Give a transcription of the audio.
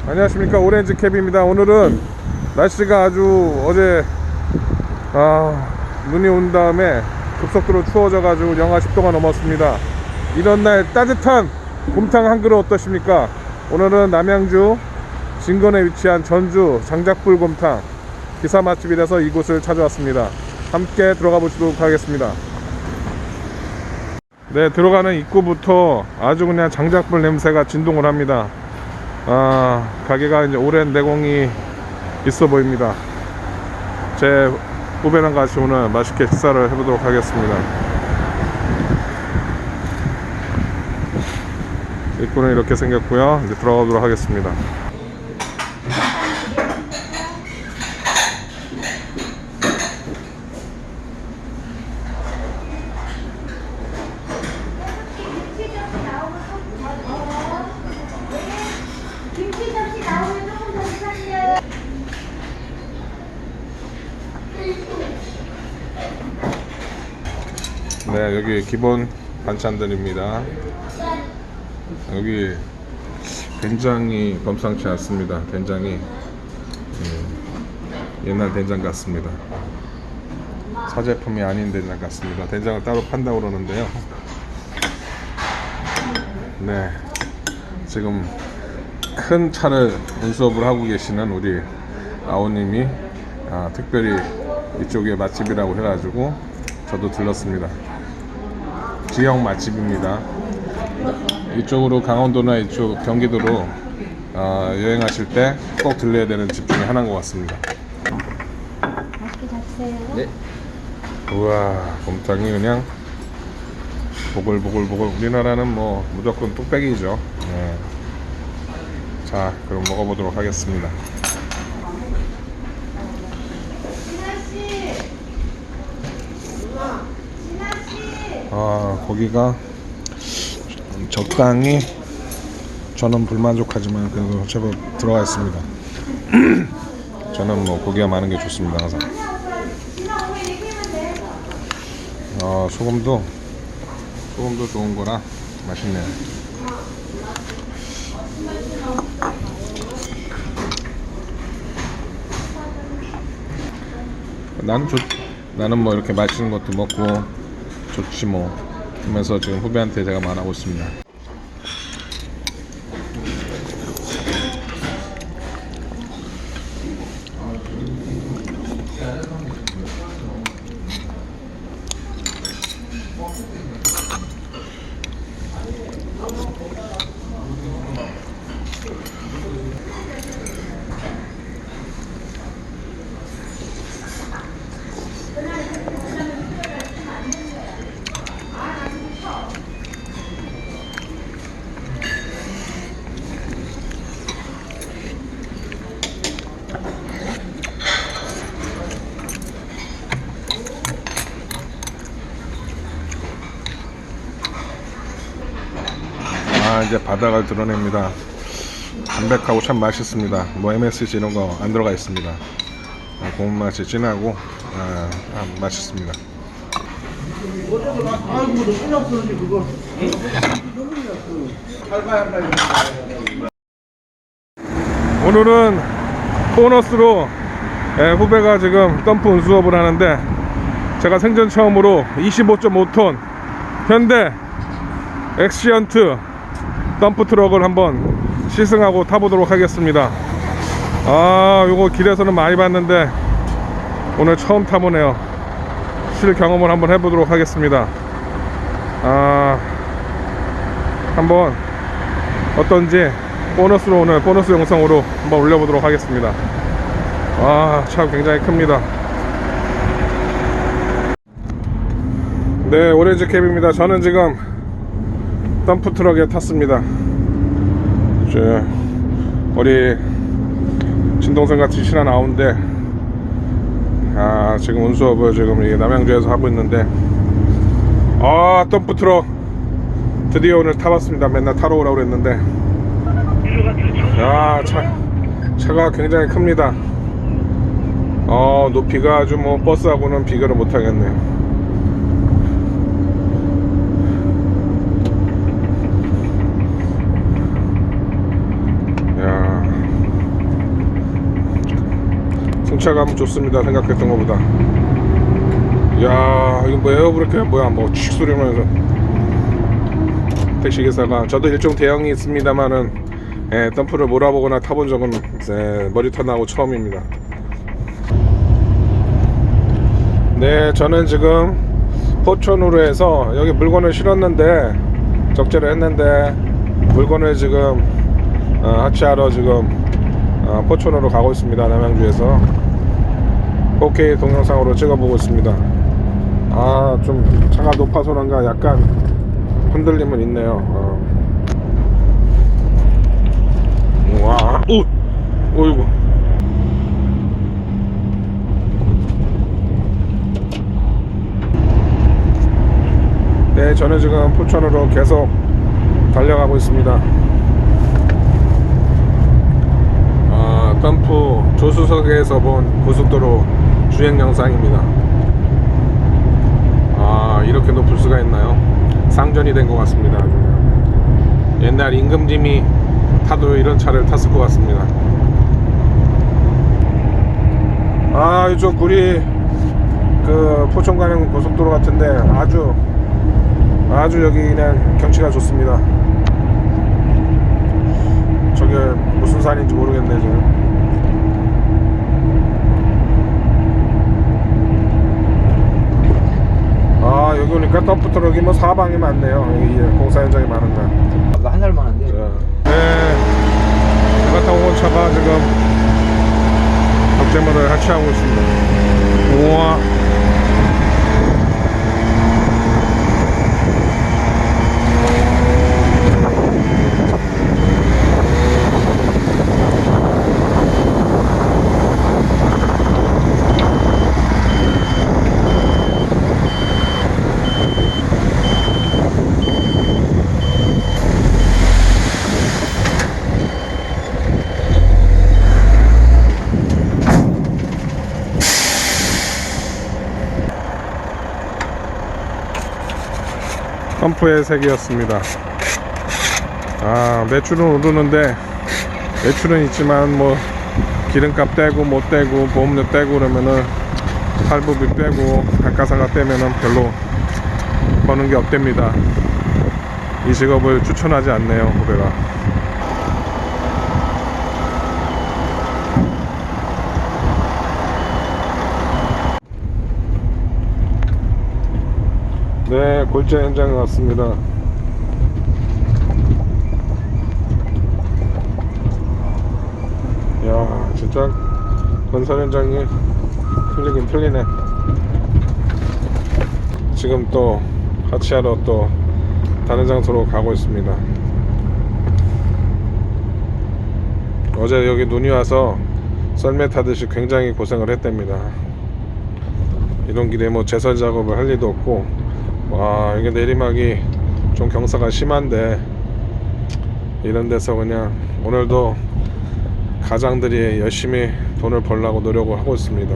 안녕하십니까, 오렌지 캡입니다. 오늘은 날씨가 아주 어제 눈이 온 다음에 급속도로 추워져 가지고 영하 10도가 넘었습니다. 이런 날 따뜻한 곰탕 한 그릇 어떠십니까? 오늘은 남양주 진건에 위치한 전주 장작불 곰탕 기사 맛집이라서 이곳을 찾아왔습니다. 함께 들어가 보시도록 하겠습니다. 네, 들어가는 입구부터 아주 그냥 장작불 냄새가 진동을 합니다. 가게가 이제 오랜 내공이 있어 보입니다. 제 후배랑 같이 오늘 맛있게 식사를 해보도록 하겠습니다. 입구는 이렇게 생겼고요. 이제 들어가 보도록 하겠습니다. 네, 여기 기본 반찬들입니다. 여기 된장이 범상치 않습니다. 된장이 옛날 된장 같습니다. 사제품이 아닌 된장 같습니다. 된장을 따로 판다고 그러는데요. 네, 지금 큰 차를 운수업을 하고 계시는 우리 아우님이 특별히 이쪽에 맛집이라고 해가지고 저도 들렀습니다. 지역 맛집입니다. 이쪽으로 강원도나 이쪽 경기도로 여행하실 때 꼭 들려야 되는 집 중에 하나인 것 같습니다. 맛있게 잡수세요. 네. 우와, 곰탕이 그냥 보글보글. 우리나라는 뭐 무조건 뚝배기죠. 네. 자, 그럼 먹어보도록 하겠습니다. 고기가 적당히, 저는 불만족하지만 그래도 제법 들어가 있습니다. 저는 뭐 고기가 많은 게 좋습니다, 항상. 소금도 좋은 거라 맛있네요. 나는 뭐 이렇게 맛있는 것도 먹고 좋지 뭐 하면서 지금 후배한테 제가 말하고 있습니다. 이제 바닥을 드러냅니다. 담백하고 참 맛있습니다. 뭐 MSG 이런 거 안 들어가 있습니다. 고운 맛이 진하고 맛있습니다. 오늘은 보너스로 후배가 지금 덤프 운수업을 하는데, 제가 생전 처음으로 25.5톤 현대 엑시언트 덤프 트럭을 한번 시승하고 타보도록 하겠습니다. 요거 길에서는 많이 봤는데 오늘 처음 타보네요. 실 경험을 한번 해보도록 하겠습니다. 한번 어떤지 보너스로, 오늘 보너스 영상으로 한번 올려보도록 하겠습니다. 참 굉장히 큽니다. 네, 오렌지 캡입니다. 저는 지금 덤프 트럭에 탔습니다. 우리 친동생 같이 친한 아우인데 지금 운수업을 지금 남양주에서 하고 있는데 덤프 트럭 드디어 오늘 타봤습니다. 맨날 타러 오라고 그랬는데 차가 굉장히 큽니다. 높이가 아주 뭐 버스하고는 비교를 못하겠네요. 승차감 좋습니다. 생각했던 것보다. 이야, 이거 뭐 에어브레이크 뭐야, 뭐 칙 소리 나면서. 택시기사가, 저도 일종 대형이 있습니다만은 덤프를 몰아보거나 타본 적은 머리털 나고 처음입니다. 네, 저는 지금 포천으로 해서 여기 물건을 실었는데, 적재를 했는데 물건을 지금 하치하러 지금 포천으로 가고 있습니다. 남양주에서 4K 동영상으로 찍어보고 있습니다. 좀 차가 높아서 그런가 약간 흔들림은 있네요. 와, 어이구. 네, 저는 지금 포천으로 계속 달려가고 있습니다. 덤프 조수석에서 본 고속도로 주행 영상입니다. 이렇게 높을 수가 있나요? 상전이 된 것 같습니다. 옛날 임금님이 타도 이런 차를 탔을 것 같습니다. 이쪽 구리 그 포천 가는 고속도로 같은데 아주 여기 그냥 경치가 좋습니다. 저게 무슨 산인지 모르겠네 지금. 여기 오니까 덤프 트럭이 뭐 사방이 많네요. 여기 공사 현장이 많은가. 나 한 살 많은데. 네, 제가 타고 온 차가 지금 적재물을 하치하고 있습니다. 우와. 덤프의 색이었습니다. 매출은 오르는데, 매출은 있지만 뭐 기름값 떼고 못 떼고 보험료 떼고 그러면은 할부비 빼고 감가상가 빼면은 별로 버는 게 없답니다. 이 직업을 추천하지 않네요, 후배가. 네, 골재 현장에 왔습니다. 야, 진짜 건설 현장이 틀리긴 틀리네. 지금 또 하치하러 또 다른 장소로 가고 있습니다. 어제 여기 눈이 와서 썰매 타듯이 굉장히 고생을 했답니다. 이런 길에 뭐 제설 작업을 할 리도 없고, 이게 내리막이 좀 경사가 심한데 이런 데서 그냥 오늘도 가장들이 열심히 돈을 벌려고 노력을 하고 있습니다.